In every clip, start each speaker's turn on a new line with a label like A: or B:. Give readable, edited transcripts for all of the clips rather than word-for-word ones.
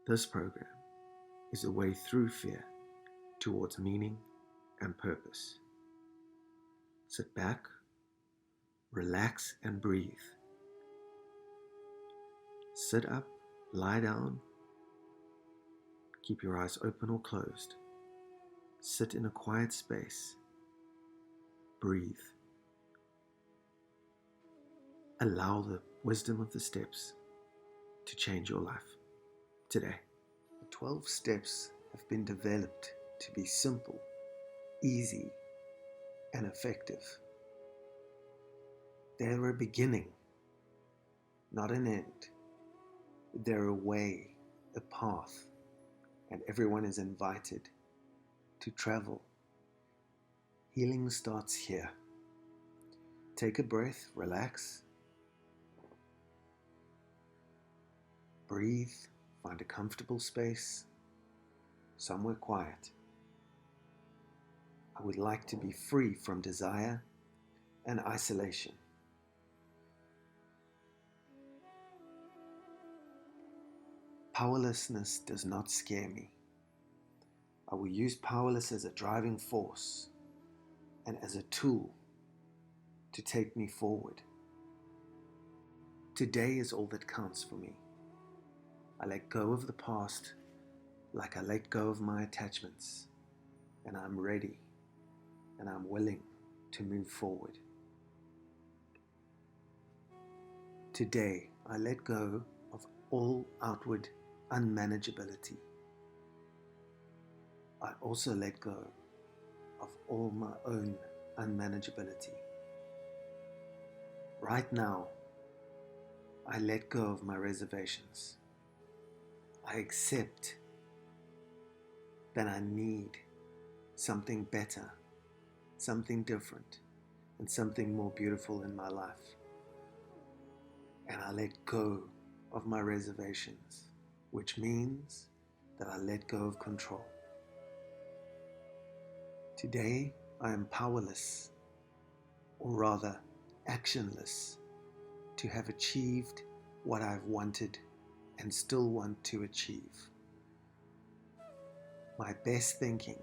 A: This program is a way through fear towards meaning and purpose. Sit back, relax, and breathe. Sit up, lie down, keep your eyes open or closed. Sit in a quiet space. Breathe. Allow the wisdom of the steps to change your life today. The 12 steps have been developed to be simple, easy, and effective. They're a beginning, not an end. They're a way, a path, and everyone is invited to travel. Healing starts here. Take a breath, relax, breathe, find a comfortable space, somewhere quiet. I would like to be free from desire and isolation. Powerlessness does not scare me. I will use powerless as a driving force and as a tool to take me forward. Today is all that counts for me. I let go of the past like I let go of my attachments, and I'm ready and I'm willing to move forward. Today, I let go of all outward unmanageability. I also let go of all my own unmanageability. Right now, I let go of my reservations. I accept that I need something better, something different, and something more beautiful in my life. And I let go of my reservations, which means that I let go of control. Today, I am powerless, or rather actionless, to have achieved what I've wanted and still want to achieve. My best thinking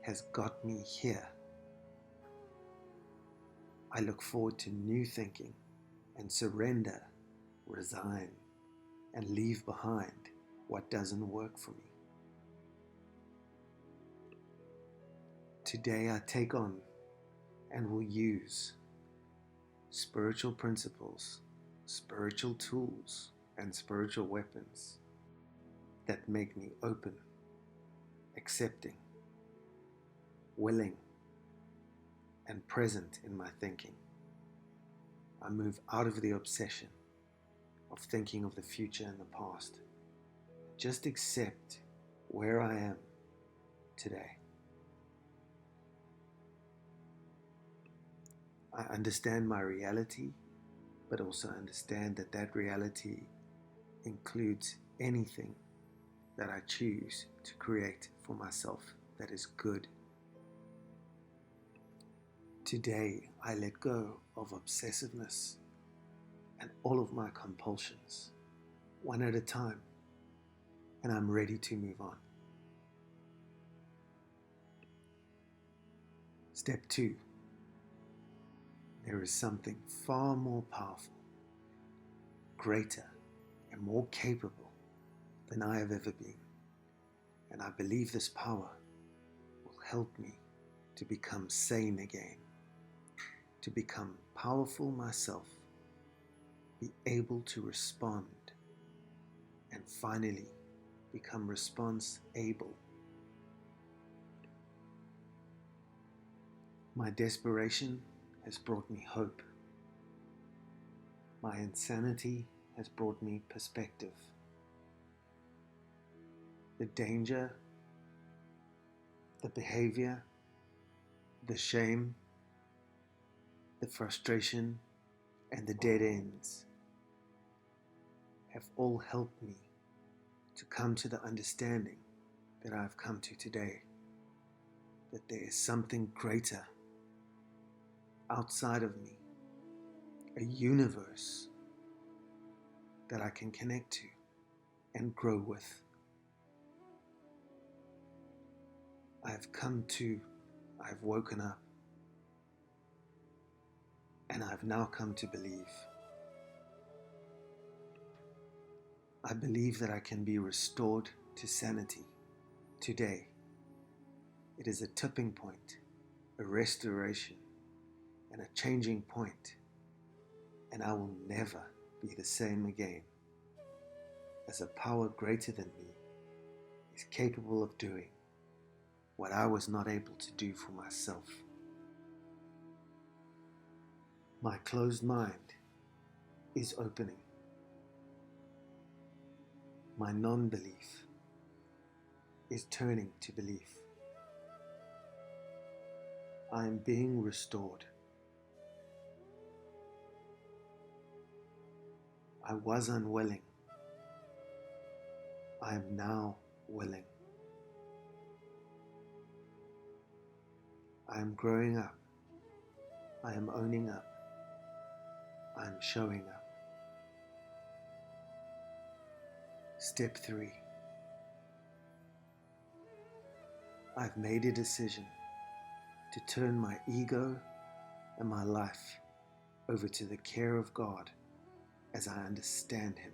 A: has got me here. I look forward to new thinking and surrender, resign, and leave behind what doesn't work for me. Today I take on and will use spiritual principles, spiritual tools, and spiritual weapons that make me open, accepting, willing, and present in my thinking. I move out of the obsession of thinking of the future and the past. Just accept where I am today. I understand my reality, but also understand that that reality includes anything that I choose to create for myself that is good. Today, I let go of obsessiveness and all of my compulsions, one at a time, and I'm ready to move on. Step 2. There is something far more powerful, greater, and more capable than I have ever been. And I believe this power will help me to become sane again, to become powerful myself, be able to respond, and finally become response able. My desperation has brought me hope. My insanity has brought me perspective. The danger, the behavior, the shame, the frustration, and the dead ends have all helped me to come to the understanding that I've come to today, that there is something greater outside of me, a universe that I can connect to and grow with. I've woken up, and I've now come to believe. I believe that I can be restored to sanity today. It is a tipping point, a restoration, and a changing point, and I will never be the same again, as a power greater than me is capable of doing what I was not able to do for myself. My closed mind is opening. My non-belief is turning to belief. I am being restored. I was unwilling. I am now willing. I am growing up. I am owning up. I am showing up. Step 3. I've made a decision to turn my ego and my life over to the care of God as I understand Him.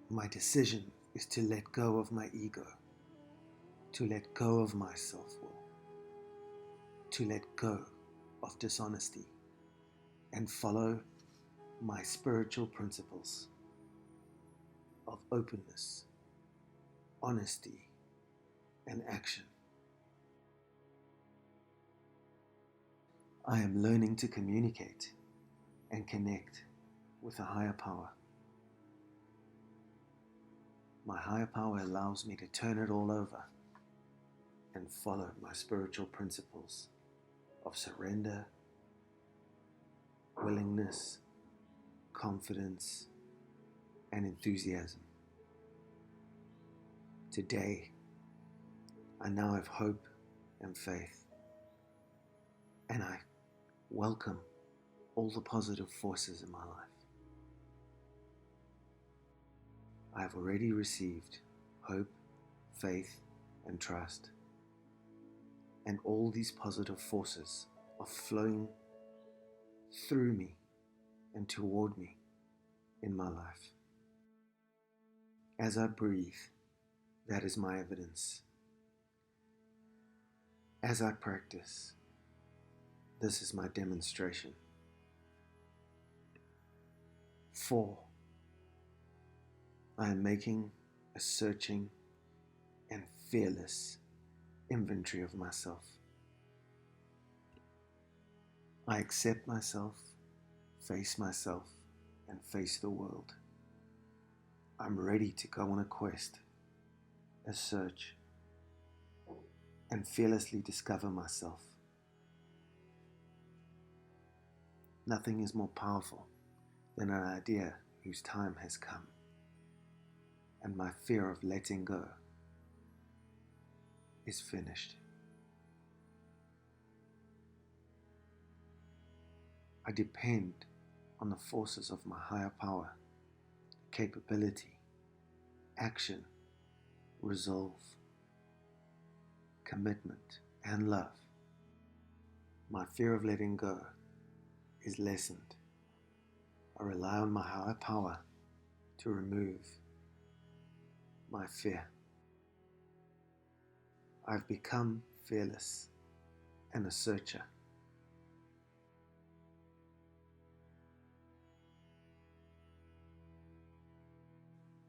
A: My decision is to let go of my ego, to let go of my self-will, to let go of dishonesty, and follow my spiritual principles of openness, honesty, and action. I am learning to communicate and connect with a higher power. My higher power allows me to turn it all over and follow my spiritual principles of surrender, willingness, confidence, and enthusiasm. Today, I now have hope and faith, and I welcome all the positive forces in my life. I have already received hope, faith, and trust, and all these positive forces are flowing through me and toward me in my life. As I breathe, that is my evidence. As I practice, this is my demonstration. 4. I am making a searching and fearless inventory of myself. I accept myself, and face the world. I'm ready to go on a quest, a search, and fearlessly discover myself. Nothing is more powerful than an idea whose time has come, and my fear of letting go is finished. I depend on the forces of my higher power, capability, action, resolve, commitment, and love. My fear of letting go is lessened. I rely on my higher power to remove my fear. I've become fearless and a searcher.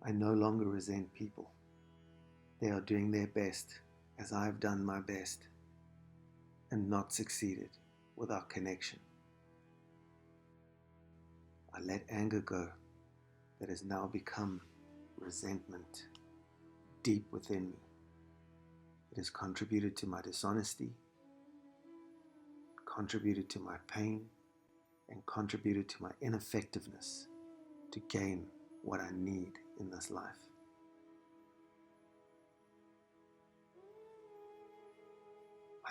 A: I no longer resent people. They are doing their best as I have done my best and not succeeded with our connection. I let anger go that has now become resentment deep within me. It has contributed to my dishonesty, contributed to my pain, and contributed to my ineffectiveness to gain what I need in this life.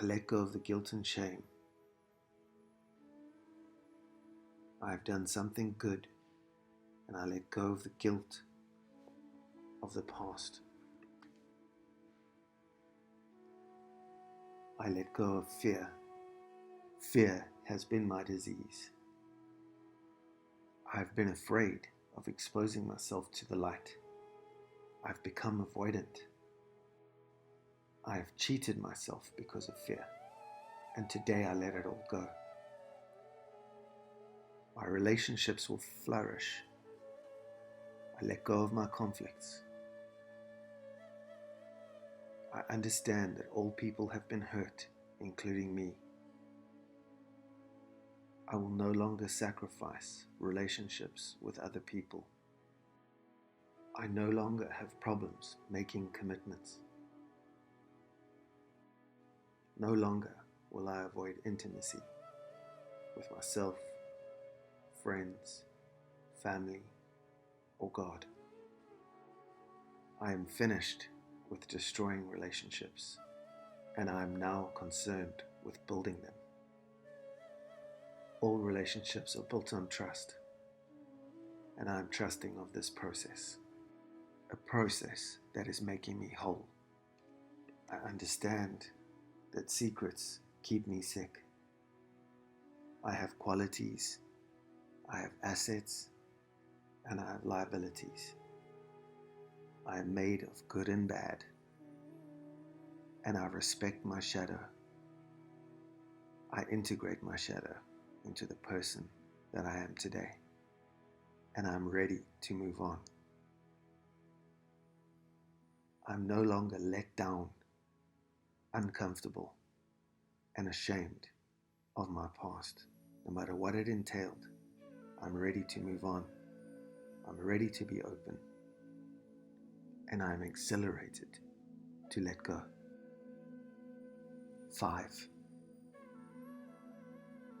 A: I let go of the guilt and shame. I have done something good, and I let go of the guilt of the past. I let go of fear. Fear has been my disease. I've been afraid of exposing myself to the light. I've become avoidant. I have cheated myself because of fear, and today I let it all go. My relationships will flourish. I let go of my conflicts. I understand that all people have been hurt, including me. I will no longer sacrifice relationships with other people. I no longer have problems making commitments. No longer will I avoid intimacy with myself, friends, family, or God. I am finished with destroying relationships, and I am now concerned with building them. All relationships are built on trust, and I am trusting of this process, a process that is making me whole. I understand that secrets keep me sick. I have qualities, I have assets, and I have liabilities. I am made of good and bad, and I respect my shadow. I integrate my shadow into the person that I am today, and I'm ready to move on. I'm no longer let down, uncomfortable, and ashamed of my past. No matter what it entailed, I'm ready to move on. I'm ready to be open, and I'm exhilarated to let go. 5.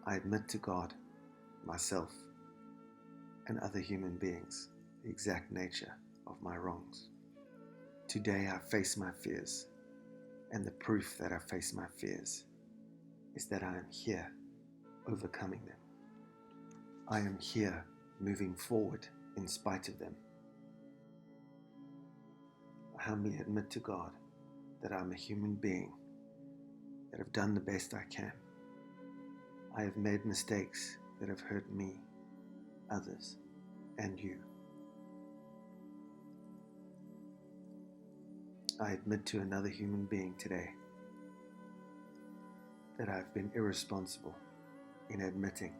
A: I admit to God, myself, and other human beings the exact nature of my wrongs. Today I face my fears, and the proof that I face my fears is that I am here overcoming them. I am here moving forward in spite of them. I humbly admit to God that I'm a human being, that have done the best I can. I have made mistakes that have hurt me, others, and you. I admit to another human being today that I've been irresponsible in admitting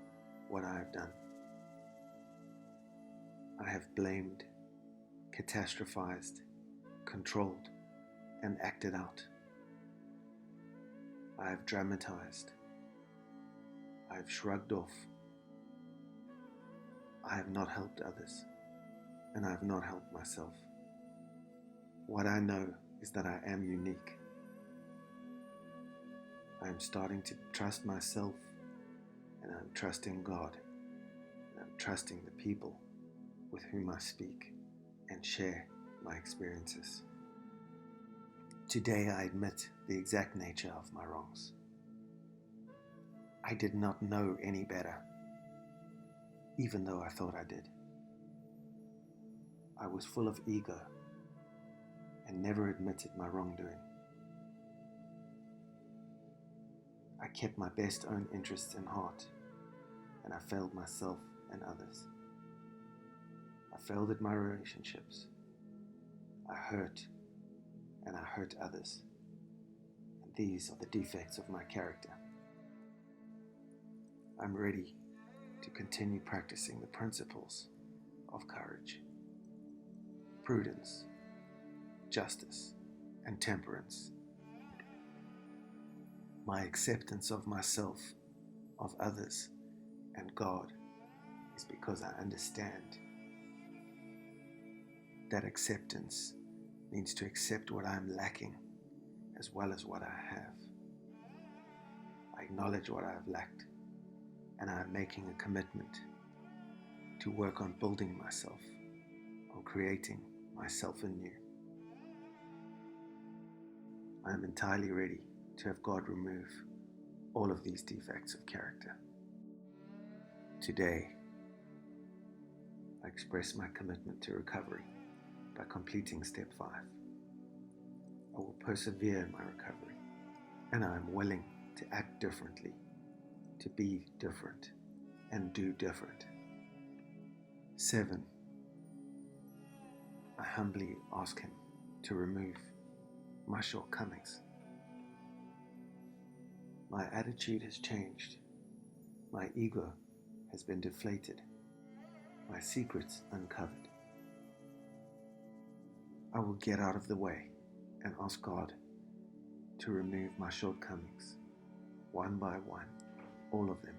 A: what I have done. I have blamed, catastrophized, controlled, and acted out. I have dramatized. I have shrugged off. I have not helped others, and I have not helped myself. What I know is that I am unique. I am starting to trust myself, and I'm trusting God, and I'm trusting the people with whom I speak and share my experiences. Today I admit the exact nature of my wrongs. I did not know any better, even though I thought I did. I was full of ego and never admitted my wrongdoing. I kept my best own interests in heart, and I failed myself and others. I failed at my relationships. I hurt, and I hurt others. And these are the defects of my character. I'm ready to continue practicing the principles of courage, prudence, justice, and temperance. My acceptance of myself, of others, and God is because I understand that acceptance means to accept what I'm lacking as well as what I have. I acknowledge what I have lacked, and I am making a commitment to work on building myself, on creating myself anew. I am entirely ready to have God remove all of these defects of character. Today, I express my commitment to recovery by completing step 5. I will persevere in my recovery. and I am willing to act differently, to be different, and do different. 7. I humbly ask Him to remove my shortcomings. My attitude has changed. My ego has been deflated. My secrets uncovered. I will get out of the way and ask God to remove my shortcomings, one by one, all of them.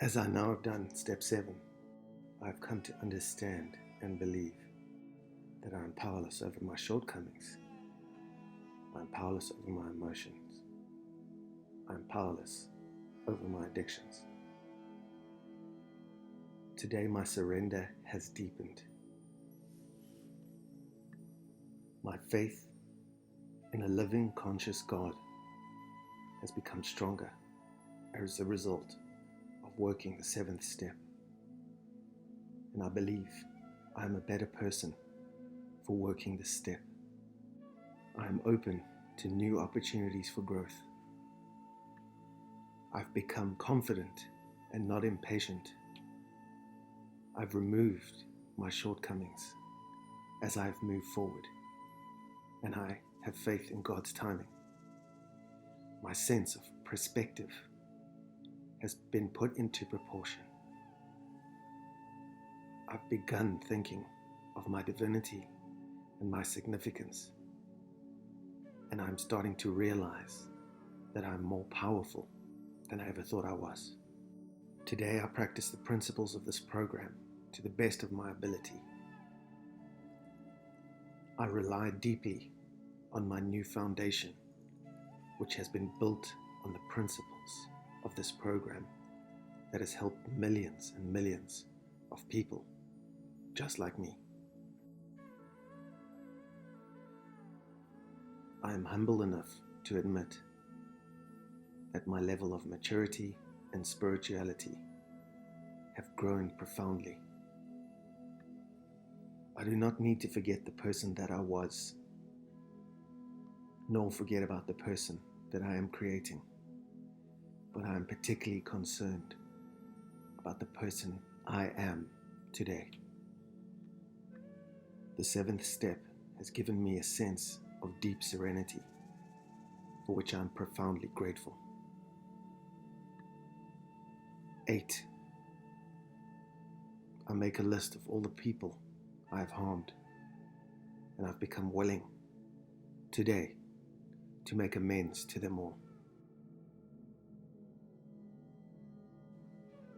A: As I now have done step 7, I have come to understand and believe that I am powerless over my shortcomings. I am powerless over my emotions. I am powerless over my addictions. Today my surrender has deepened. My faith in a living, conscious God has become stronger as a result of working the 7th step. And I believe I am a better person for working this step. I am open to new opportunities for growth. I've become confident and not impatient. I've removed my shortcomings as I've moved forward, and I have faith in God's timing. My sense of perspective has been put into proportion. I've begun thinking of my divinity and my significance, and I'm starting to realize that I'm more powerful than I ever thought I was. Today I practice the principles of this program to the best of my ability. I rely deeply on my new foundation, which has been built on the principles of this program that has helped millions and millions of people just like me. I am humble enough to admit that my level of maturity and spirituality have grown profoundly. I do not need to forget the person that I was, nor forget about the person that I am creating, but I am particularly concerned about the person I am today. The 7th step has given me a sense of deep serenity, for which I am profoundly grateful. 8. I make a list of all the people I have harmed, and I've become willing today to make amends to them all.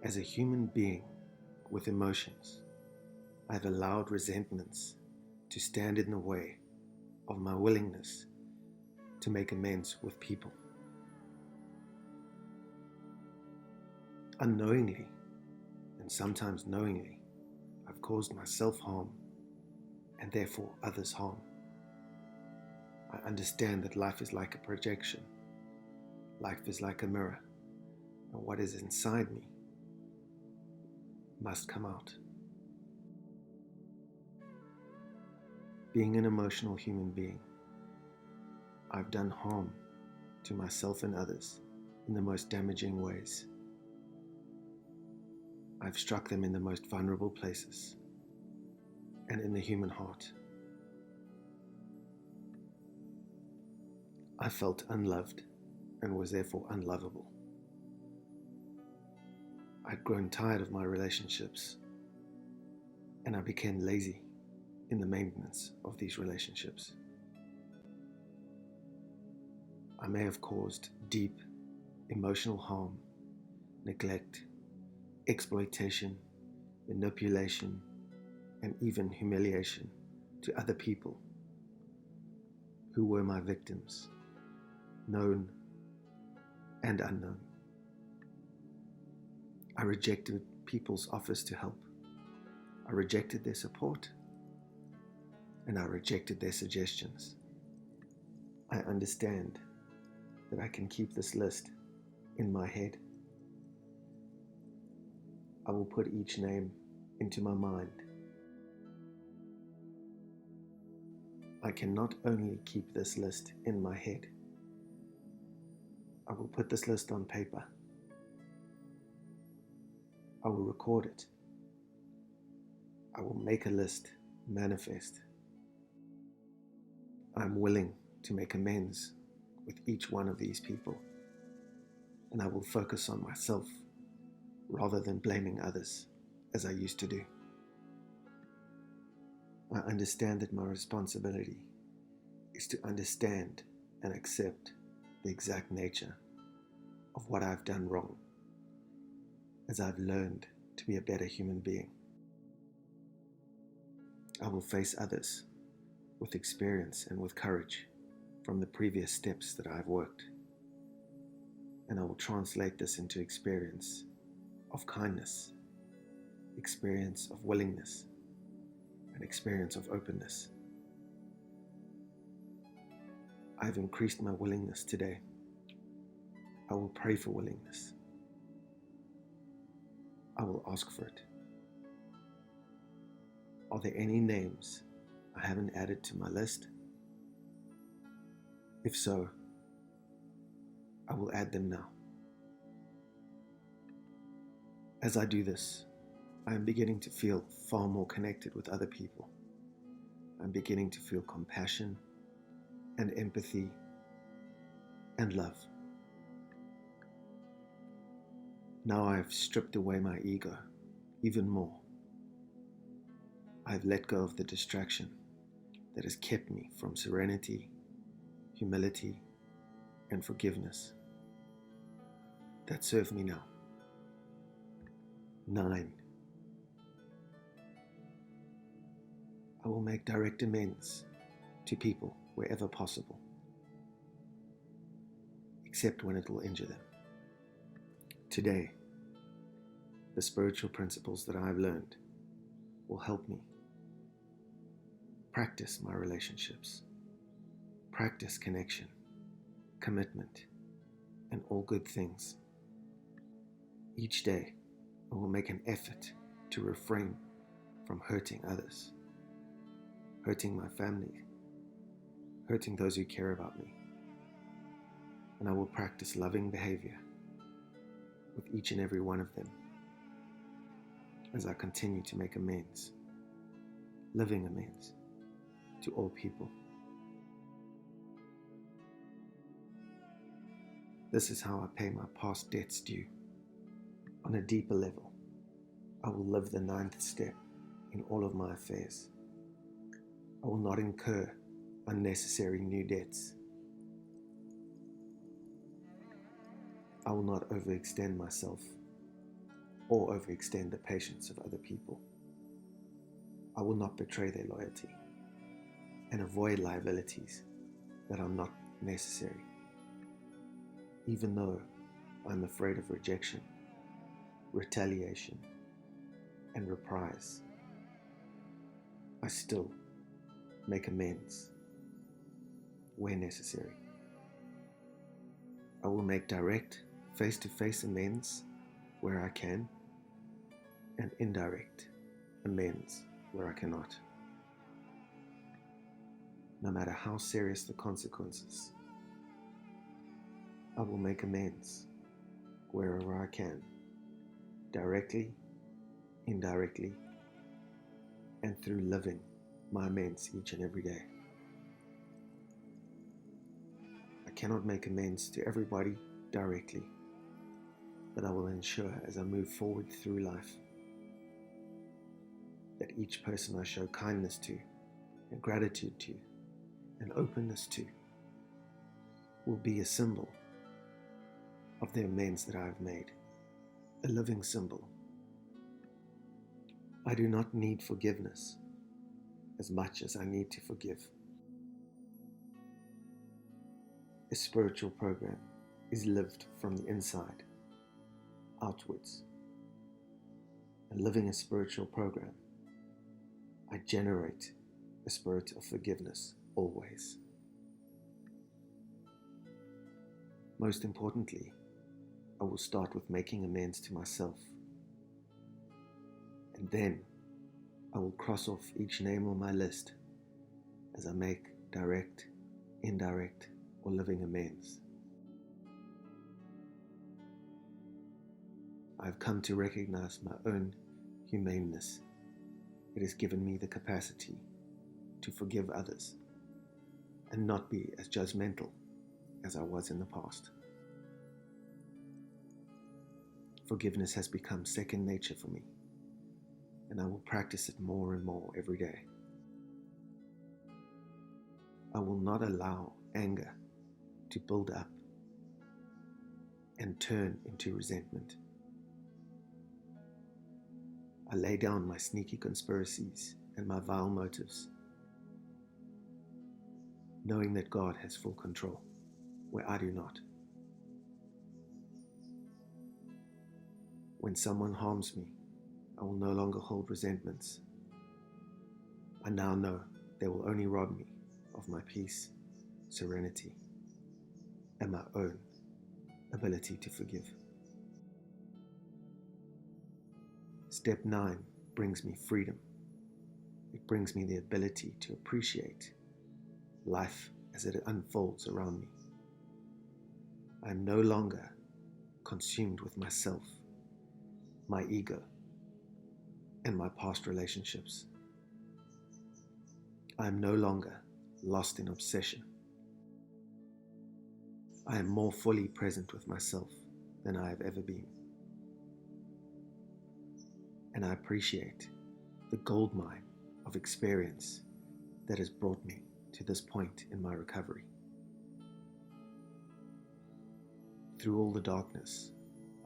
A: As a human being with emotions, I've allowed resentments to stand in the way of my willingness to make amends with people. Unknowingly, and sometimes knowingly, I've caused myself harm and therefore others harm. I understand that life is like a projection. Life is like a mirror, and what is inside me must come out. Being an emotional human being, I've done harm to myself and others in the most damaging ways. I've struck them in the most vulnerable places and in the human heart. I felt unloved and was therefore unlovable. I'd grown tired of my relationships, and I became lazy in the maintenance of these relationships. I may have caused deep emotional harm, neglect, exploitation, manipulation, and even humiliation to other people who were my victims, known and unknown. I rejected people's offers to help. I rejected their support, and I rejected their suggestions. I understand that I can keep this list in my head. I will put each name into my mind. I can not only keep this list in my head, I will put this list on paper. I will record it. I will make a list manifest. I'm willing to make amends with each one of these people, and I will focus on myself rather than blaming others as I used to do. I understand that my responsibility is to understand and accept the exact nature of what I've done wrong, as I've learned to be a better human being. I will face others with experience and with courage from the previous steps that I've worked, and I will translate this into experience of kindness, experience of willingness, and experience of openness. I've increased my willingness today. I will pray for willingness. I will ask for it. Are there any names I haven't added to my list? If so, I will add them now. As I do this, I am beginning to feel far more connected with other people. I'm beginning to feel compassion and empathy and love. Now I have stripped away my ego even more. I have let go of the distraction that has kept me from serenity, humility, and forgiveness that serve me now. 9. I will make direct amends to people wherever possible, except when it will injure them. Today, the spiritual principles that I have learned will help me practice my relationships, practice connection, commitment, and all good things. Each day, I will make an effort to refrain from hurting others, hurting my family, hurting those who care about me. And I will practice loving behavior with each and every one of them as I continue to make amends, living amends to all people. This is how I pay my past debts due. On a deeper level, I will live the 9th step in all of my affairs. I will not incur unnecessary new debts. I will not overextend myself or overextend the patience of other people. I will not betray their loyalty and avoid liabilities that are not necessary. Even though I'm afraid of rejection, retaliation, and reprise, I still make amends where necessary. I will make direct, face-to-face amends where I can, and indirect amends where I cannot. No matter how serious the consequences, I will make amends wherever I can, directly, indirectly, and through living my amends each and every day. I cannot make amends to everybody directly, but I will ensure as I move forward through life that each person I show kindness to, and gratitude to, and openness to will be a symbol of the amends that I have made, a living symbol. I do not need forgiveness as much as I need to forgive. A spiritual program is lived from the inside outwards. And living a spiritual program, I generate a spirit of forgiveness always. Most importantly, I will start with making amends to myself. And then I will cross off each name on my list as I make direct, indirect, or living amends. I've come to recognize my own humaneness. It has given me the capacity to forgive others and not be as judgmental as I was in the past. Forgiveness has become second nature for me, and I will practice it more and more every day. I will not allow anger to build up and turn into resentment. I lay down my sneaky conspiracies and my vile motives, knowing that God has full control where I do not. When someone harms me, I will no longer hold resentments. I now know they will only rob me of my peace, serenity, and my own ability to forgive. Step 9 brings me freedom. It brings me the ability to appreciate life as it unfolds around me. I am no longer consumed with myself, my ego, and my past relationships. I am no longer lost in obsession. I am more fully present with myself than I have ever been. And I appreciate the goldmine of experience that has brought me to this point in my recovery. Through all the darkness,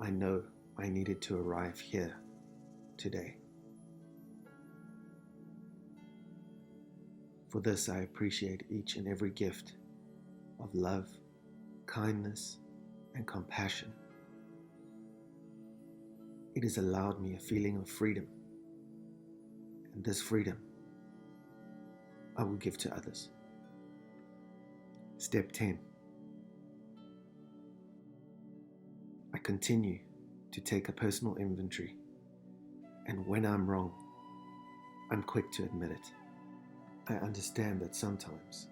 A: I know I needed to arrive here today. For this, I appreciate each and every gift of love, kindness, and compassion. It has allowed me a feeling of freedom, and this freedom I will give to others. Step 10. I continue to take a personal inventory, and when I'm wrong, I'm quick to admit it. I understand that sometimes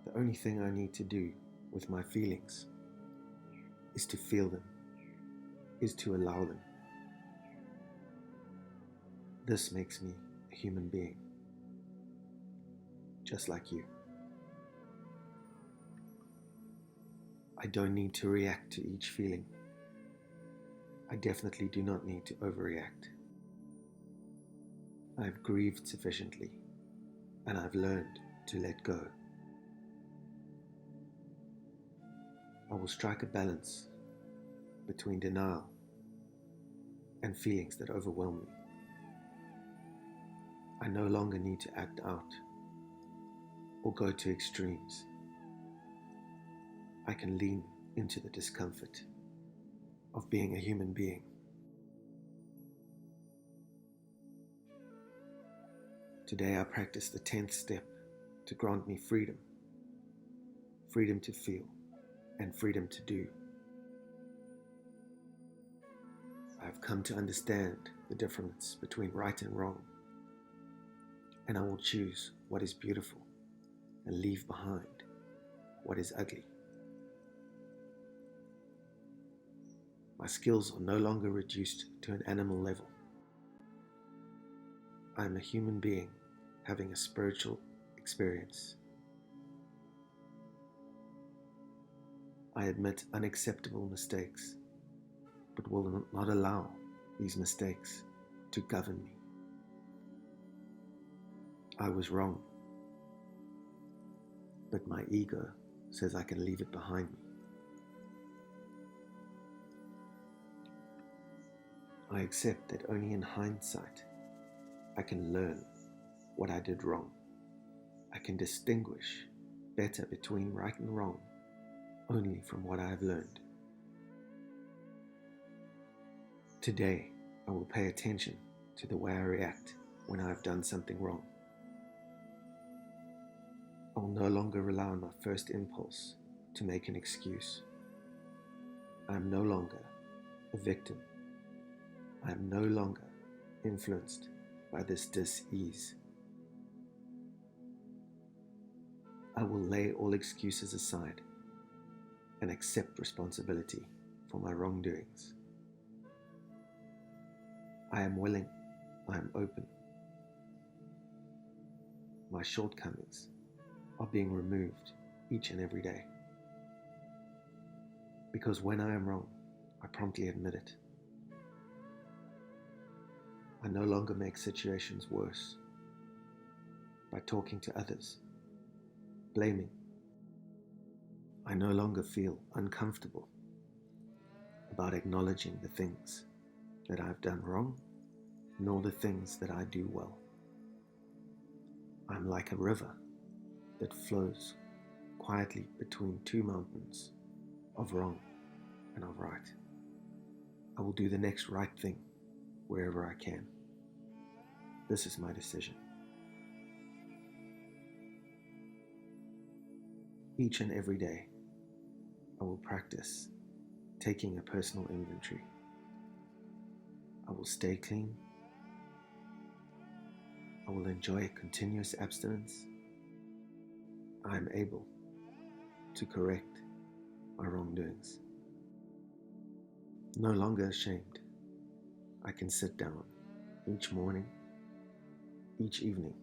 A: the only thing I need to do with my feelings is to feel them, is to allow them. This makes me a human being, just like you. I don't need to react to each feeling. I definitely do not need to overreact. I've grieved sufficiently, and I've learned to let go. I will strike a balance between denial and feelings that overwhelm me. I no longer need to act out or go to extremes. I can lean into the discomfort of being a human being. Today I practice the 10th step to grant me freedom. Freedom to feel and freedom to do. I have come to understand the difference between right and wrong, and I will choose what is beautiful and leave behind what is ugly. My skills are no longer reduced to an animal level. I am a human being having a spiritual experience. I admit unacceptable mistakes, but will not allow these mistakes to govern me. I was wrong, but my ego says I can leave it behind me. I accept that only in hindsight I can learn what I did wrong. I can distinguish better between right and wrong only from what I have learned. Today, I will pay attention to the way I react when I have done something wrong. I will no longer rely on my first impulse to make an excuse. I am no longer a victim. I am no longer influenced by this dis-ease. I will lay all excuses aside and accept responsibility for my wrongdoings. I am willing. I am open. My shortcomings are being removed each and every day. Because when I am wrong, I promptly admit it. I no longer make situations worse by talking to others, blaming. I no longer feel uncomfortable about acknowledging the things that I've done wrong, nor the things that I do well. I'm like a river that flows quietly between two mountains of wrong and of right. I will do the next right thing wherever I can. This is my decision. Each and every day, I will practice taking a personal inventory. I will stay clean. I will enjoy continuous abstinence. I am able to correct my wrongdoings. No longer ashamed, I can sit down each morning, each evening,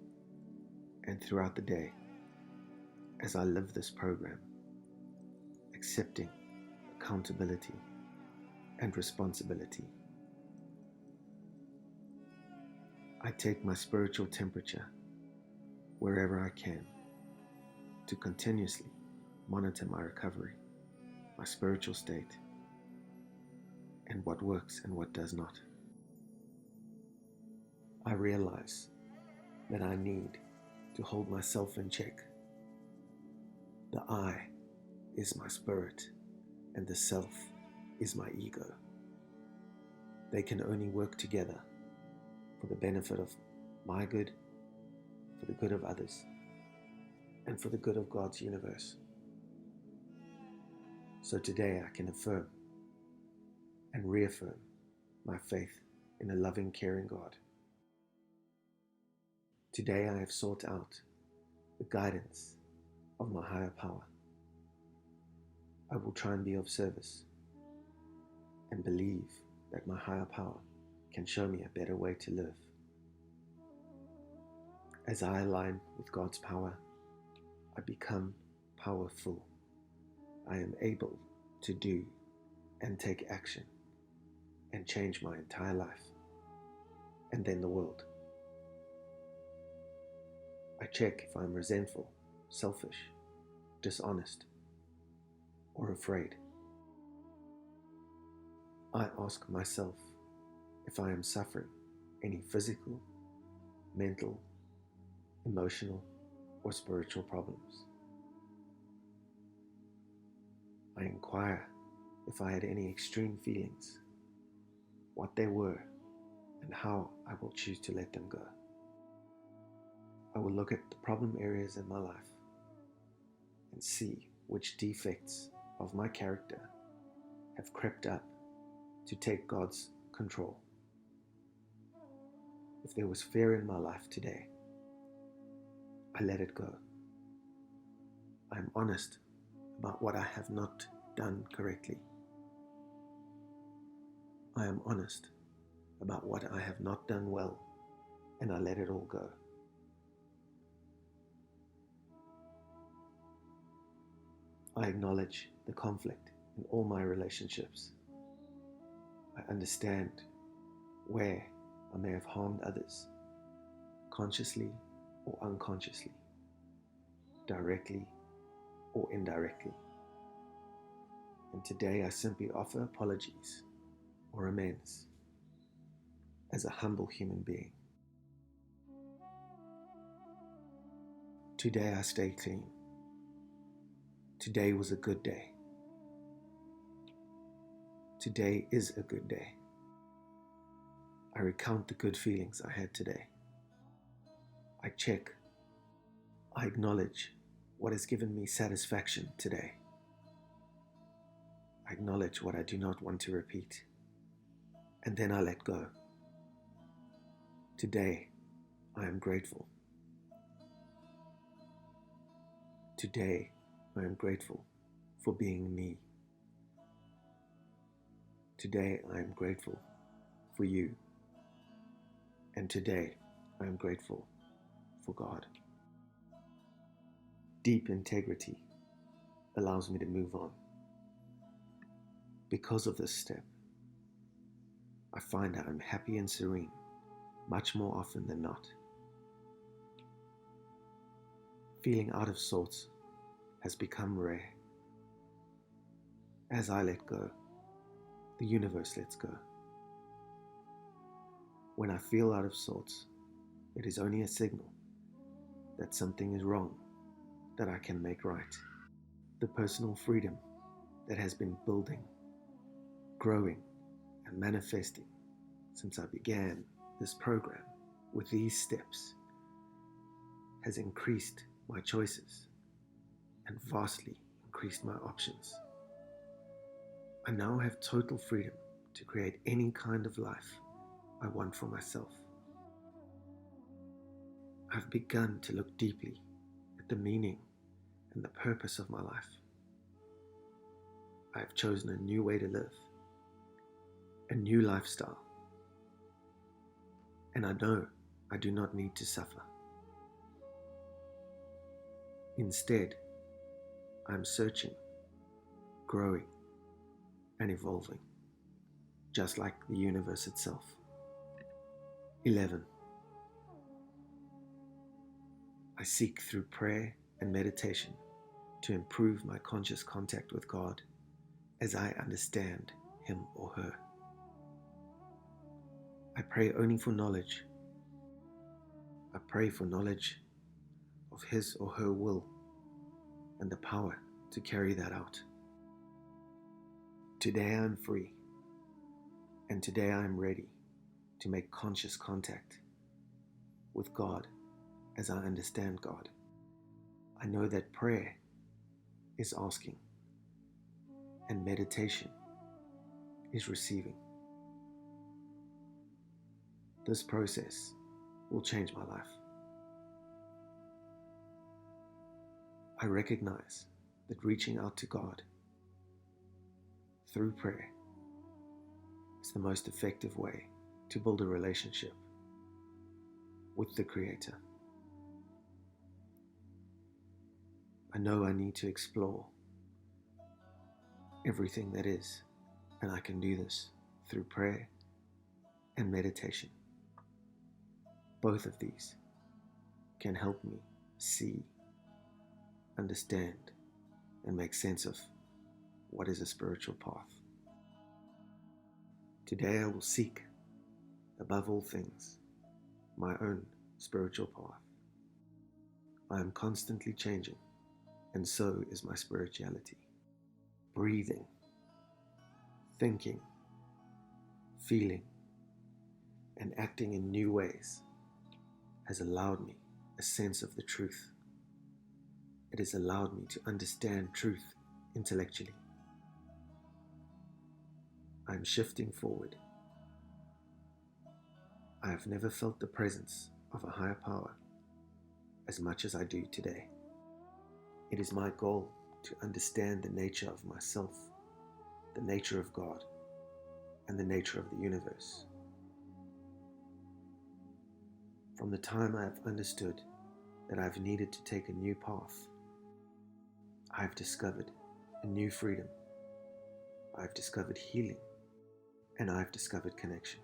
A: and throughout the day as I live this program, accepting accountability and responsibility. I take my spiritual temperature wherever I can to continuously monitor my recovery, my spiritual state, and what works and what does not. I realize that I need to hold myself in check. The I is my spirit, and the self is my ego. They can only work together for the benefit of my good, for the good of others, and for the good of God's universe. So today I can affirm and reaffirm my faith in a loving, caring God. Today I have sought out the guidance of my higher power. I will try and be of service and believe that my higher power can show me a better way to live. As I align with God's power, I become powerful. I am able to do and take action and change my entire life and then the world. I check if I'm resentful, selfish, dishonest, or afraid. I ask myself if I am suffering any physical, mental, emotional, or spiritual problems. I inquire if I had any extreme feelings, what they were, and how I will choose to let them go. I will look at the problem areas in my life and see which defects of my character have crept up to take God's control. If there was fear in my life today, I let it go. I am honest about what I have not done correctly. I am honest about what I have not done well, and I let it all go. I acknowledge the conflict in all my relationships. I understand where I may have harmed others, consciously or unconsciously, directly or indirectly. And today I simply offer apologies or amends as a humble human being. Today I stay clean. Today was a good day. Today is a good day. I recount the good feelings I had today. I check. I acknowledge what has given me satisfaction today. I acknowledge what I do not want to repeat. And then I let go. Today, I am grateful. Today, I am grateful for being me. Today, I am grateful for you And today, I am grateful for God. Deep integrity allows me to move on. Because of this step, I find that I'm happy and serene much more often than not. Feeling out of sorts has become rare. As I let go, the universe lets go. When I feel out of sorts, it is only a signal that something is wrong that I can make right. The personal freedom that has been building, growing, and manifesting since I began this program with these steps has increased my choices and vastly increased my options. I now have total freedom to create any kind of life I want for myself. I've begun to look deeply at the meaning and the purpose of my life. I have chosen a new way to live, a new lifestyle, and I know I do not need to suffer. Instead, I am searching, growing, and evolving, just like the universe itself. 11. I seek through prayer and meditation to improve my conscious contact with God as I understand Him or her. I pray only for knowledge. I pray for knowledge of His or her will and the power to carry that out. Today I am free, and today I am ready to make conscious contact with God as I understand God. I know that prayer is asking, and meditation is receiving. This process will change my life. I recognize that reaching out to God through prayer is the most effective way to build a relationship with the Creator. I know I need to explore everything that is, and I can do this through prayer and meditation. Both of these can help me see, understand, and make sense of what is a spiritual path. Today I will seek, above all things, my own spiritual path. I am constantly changing, and so is my spirituality. Breathing, thinking, feeling, and acting in new ways has allowed me a sense of the truth. It has allowed me to understand truth intellectually. I am shifting forward. I have never felt the presence of a higher power as much as I do today. It is my goal to understand the nature of myself, the nature of God, and the nature of the universe. From the time I have understood that I have needed to take a new path, I have discovered a new freedom. I have discovered healing, and I have discovered connection.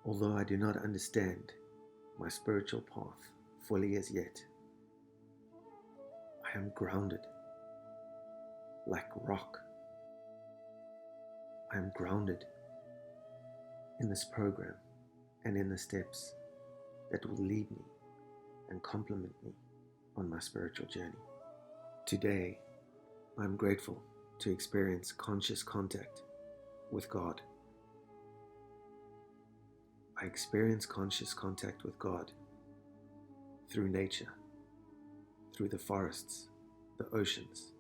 A: Although I do not understand my spiritual path fully as yet, I am grounded like rock. I am grounded in this program and in the steps that will lead me and complement me on my spiritual journey. Today, I am grateful to experience conscious contact with God. I experience conscious contact with God through nature, through the forests, the oceans,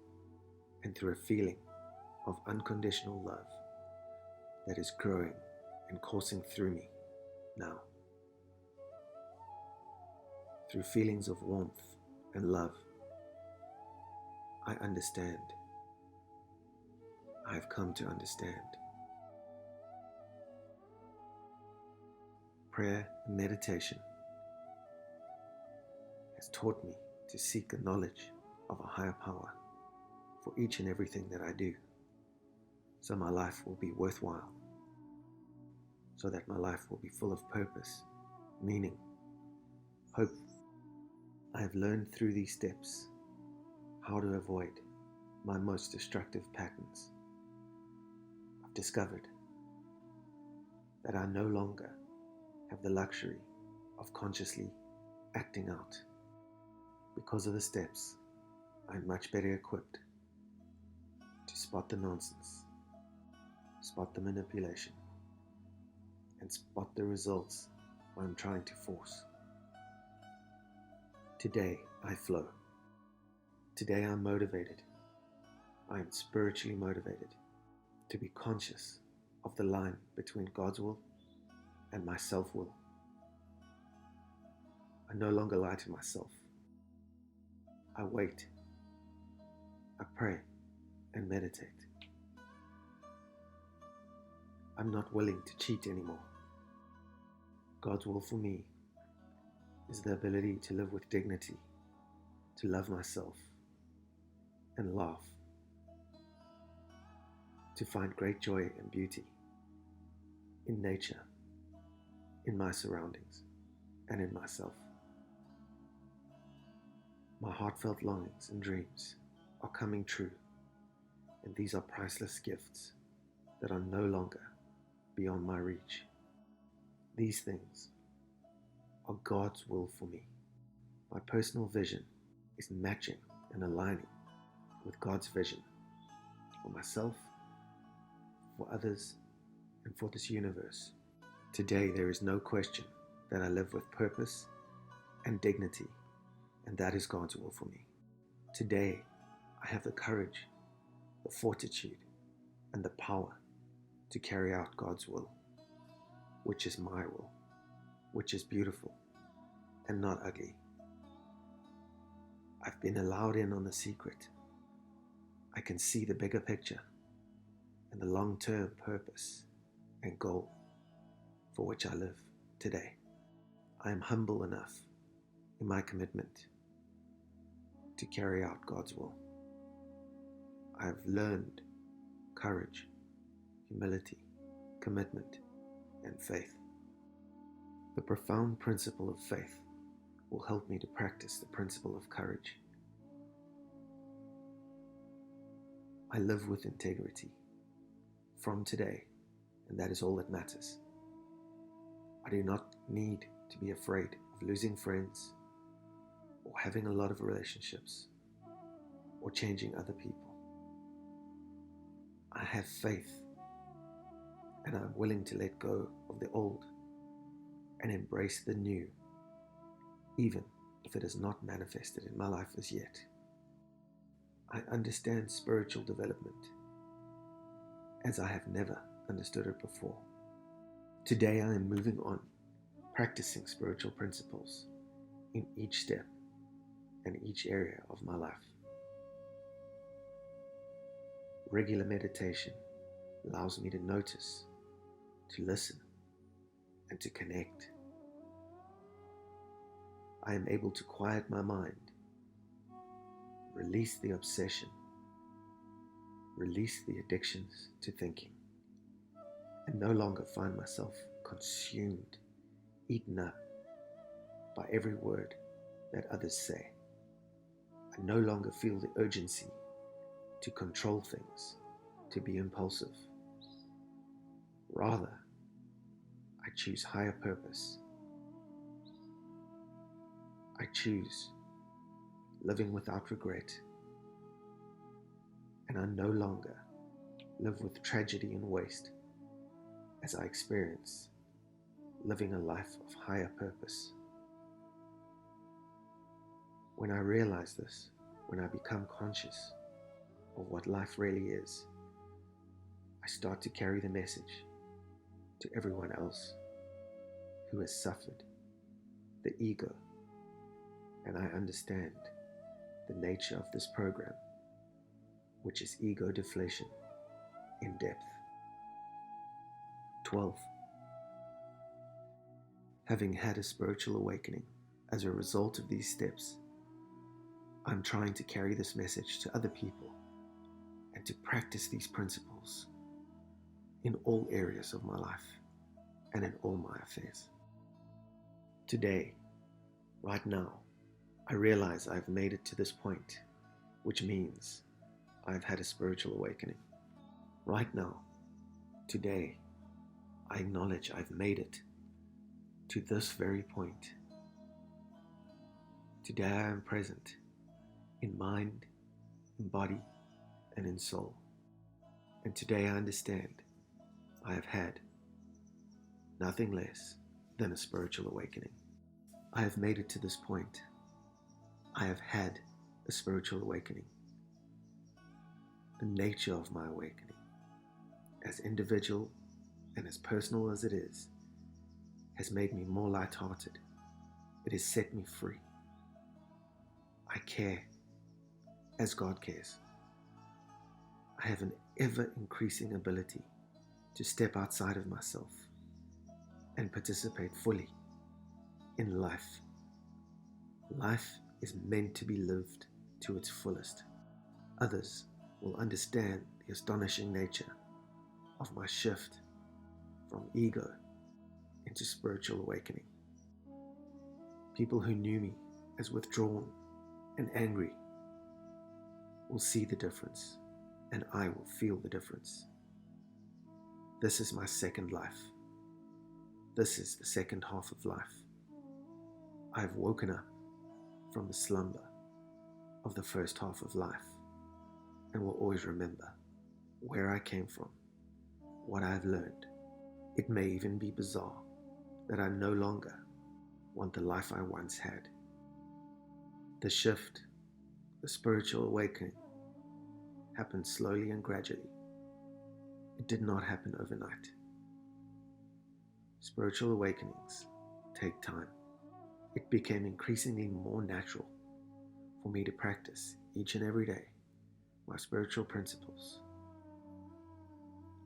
A: and through a feeling of unconditional love that is growing and coursing through me now. Through feelings of warmth and love, I understand. I have come to understand. prayer and meditation has taught me to seek a knowledge of a higher power for each and everything that I do, so my life will be worthwhile, so that my life will be full of purpose, meaning, hope. I have learned through these steps how to avoid my most destructive patterns. I've discovered that I no longer have the luxury of consciously acting out. Because of the steps, I'm much better equipped to spot the nonsense, spot the manipulation, and spot the results I'm trying to force. Today I flow. Today I'm motivated. I am spiritually motivated to be conscious of the line between God's will and my self-will. I no longer lie to myself. I wait. I pray and meditate. I'm not willing to cheat anymore. God's will for me is the ability to live with dignity, to love myself and laugh, to find great joy and beauty in nature, in my surroundings, and in myself. My heartfelt longings and dreams are coming true, and these are priceless gifts that are no longer beyond my reach. These things are God's will for me. My personal vision is matching and aligning with God's vision for myself, for others, and for this universe. Today there is no question that I live with purpose and dignity, and that is God's will for me. Today I have the courage, the fortitude, and the power to carry out God's will, which is my will, which is beautiful and not ugly. I've been allowed in on the secret. I can see the bigger picture and the long-term purpose and goal for which I live today. I am humble enough in my commitment to carry out God's will. I have learned courage, humility, commitment, and faith. The profound principle of faith will help me to practice the principle of courage. I live with integrity from today, and that is all that matters. I do not need to be afraid of losing friends or having a lot of relationships or changing other people. I have faith, and I'm willing to let go of the old and embrace the new, even if it is not manifested in my life as yet. I understand spiritual development as I have never understood it before. Today I am moving on, practicing spiritual principles in each step and each area of my life. Regular meditation allows me to notice, to listen, and to connect. I am able to quiet my mind, release the obsession, release the addictions to thinking, and no longer find myself consumed, eaten up by every word that others say. I no longer feel the urgency to control things, to be impulsive. Rather, I choose higher purpose. I choose living without regret, and I no longer live with tragedy and waste as I experience living a life of higher purpose. When I realize this, when I become conscious of what life really is, I start to carry the message to everyone else who has suffered the ego, and I understand the nature of this program, which is ego deflation in depth. 12. Having had a spiritual awakening as a result of these steps, I'm trying to carry this message to other people and to practice these principles in all areas of my life and in all my affairs. Today, right now, I realize I've made it to this point, which means I've had a spiritual awakening. Right now, today, I acknowledge I've made it to this very point. Today I am present in mind, in body, and in soul. And today I understand I have had nothing less than a spiritual awakening. I have made it to this point. I have had a spiritual awakening. The nature of my awakening, as individual and as personal as it is, has made me more light-hearted. It has set me free. I care as God cares. I have an ever-increasing ability to step outside of myself and participate fully in life. Life is meant to be lived to its fullest. Others will understand the astonishing nature of my shift from ego into spiritual awakening. People who knew me as withdrawn and angry will see the difference, and I will feel the difference. This is my second life. This is the second half of life. I have woken up from the slumber of the first half of life and will always remember where I came from, what I have learned. It may even be bizarre that I no longer want the life I once had. The shift, the spiritual awakening, happened slowly and gradually. It did not happen overnight. Spiritual awakenings take time. It became increasingly more natural for me to practice each and every day my spiritual principles.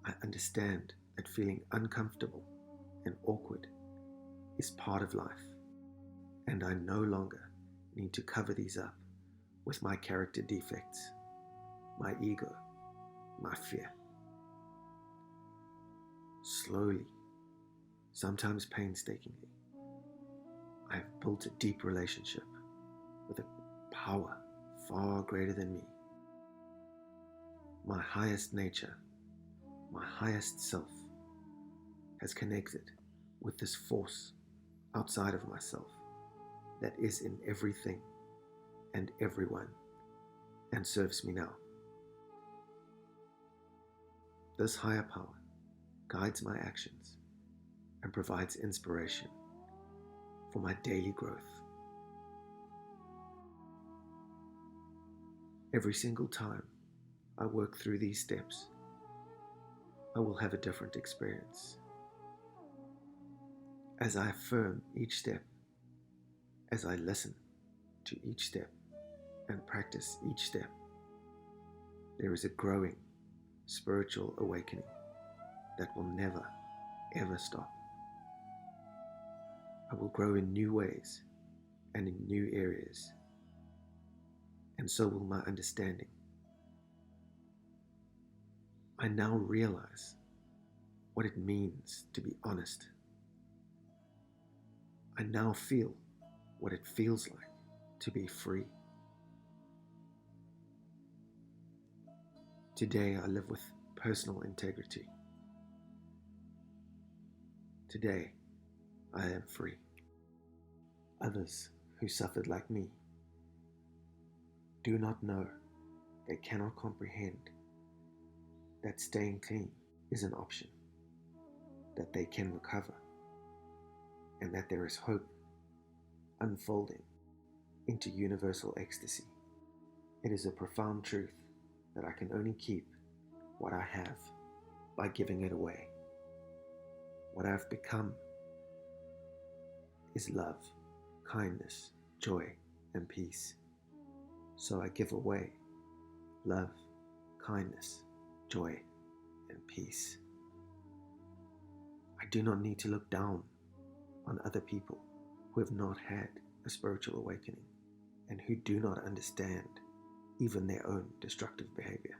A: I understand that feeling uncomfortable and awkward is part of life, and I no longer need to cover these up with my character defects, my ego, my fear. Slowly, sometimes painstakingly, I have built a deep relationship with a power far greater than me. My highest nature, my highest self, has connected with this force outside of myself that is in everything and everyone and serves me now. This higher power guides my actions and provides inspiration for my daily growth. Every single time I work through these steps, I will have a different experience. As I affirm each step, as I listen to each step and practice each step, there is a growing spiritual awakening that will never, ever stop. I will grow in new ways and in new areas, and so will my understanding. I now realize what it means to be honest. I now feel what it feels like to be free. Today I live with personal integrity. Today I am free. Others who suffered like me do not know, they cannot comprehend that staying clean is an option, that they can recover, and that there is hope unfolding into universal ecstasy. It is a profound truth that I can only keep what I have by giving it away. What I have become is love, kindness, joy, and peace. So I give away love, kindness, joy, and peace. I do not need to look down on other people who have not had a spiritual awakening and who do not understand even their own destructive behavior.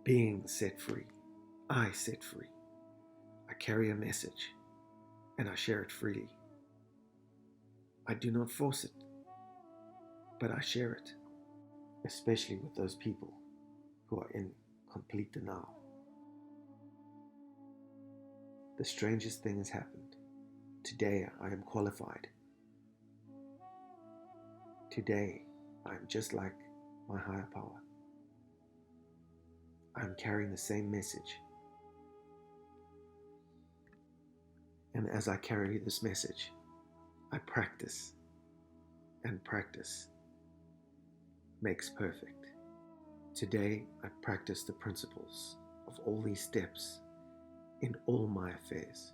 A: Being set free, I set free. I carry a message and I share it freely. I do not force it, but I share it, especially with those people who are in complete denial. The strangest thing has happened. Today I am qualified. Today I am just like my higher power. I am carrying the same message. And as I carry this message, I practice, and practice makes perfect. Today I practice the principles of all these steps in all my affairs.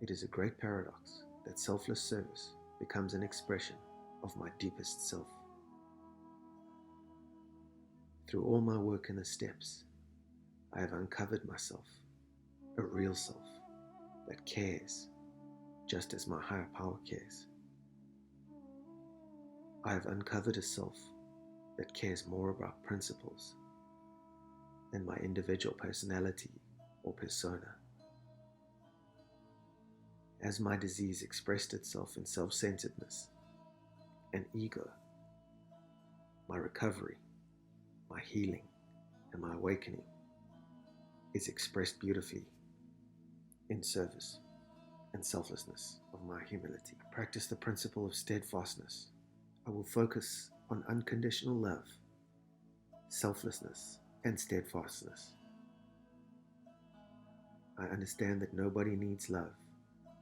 A: It is a great paradox that selfless service becomes an expression of my deepest self. Through all my work in the steps, I have uncovered myself, a real self that cares just as my higher power cares. I have uncovered a self that cares more about principles than my individual personality or persona. As my disease expressed itself in self-centeredness and ego, my recovery, my healing, and my awakening is expressed beautifully in service and selflessness of my humility. I practice the principle of steadfastness. I will focus on unconditional love, selflessness, and steadfastness. I understand that nobody needs love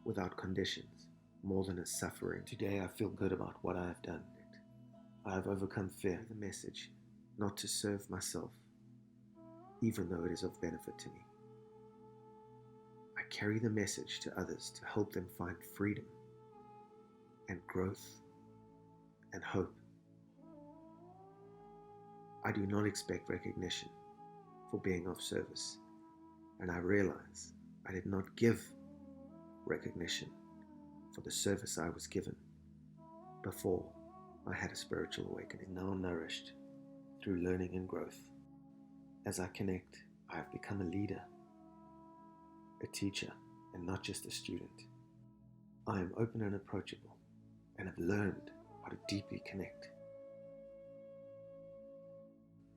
A: without conditions more than a suffering. Today I feel good about what I have done. I have overcome fear, the message not to serve myself, even though it is of benefit to me. I carry the message to others to help them find freedom and growth and hope. I do not expect recognition for being of service, and I realize I did not give recognition for the service I was given before I had a spiritual awakening. Now nourished through learning and growth. As I connect, I have become a leader, a teacher, and not just a student. I am open and approachable and have learned how to deeply connect.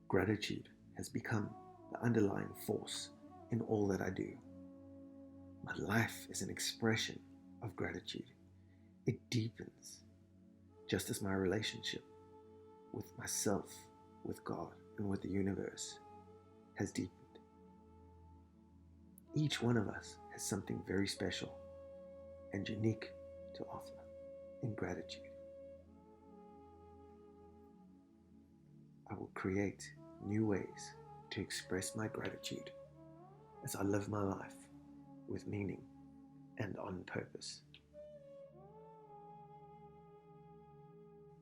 A: Gratitude has become the underlying force in all that I do. My life is an expression of gratitude. It deepens, just as my relationship with myself, with God, and with the universe has deepened. Each one of us has something very special and unique to offer in gratitude. I will create new ways to express my gratitude as I live my life with meaning and on purpose.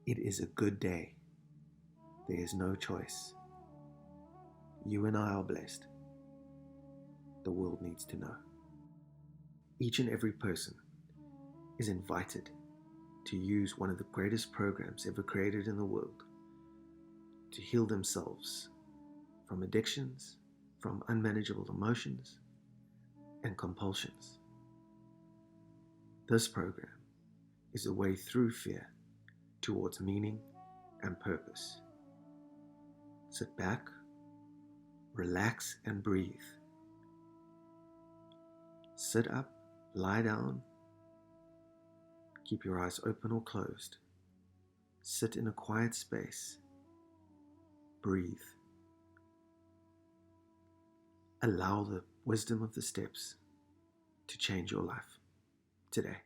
A: It is a good day. There is no choice. You and I are blessed. The world needs to know. Each and every person is invited to use one of the greatest programs ever created in the world to heal themselves from addictions, from unmanageable emotions, and compulsions. This program is a way through fear towards meaning and purpose. Sit back, relax, and breathe. Sit up, lie down, keep your eyes open or closed. Sit in a quiet space. Breathe. Allow the wisdom of the steps to change your life today.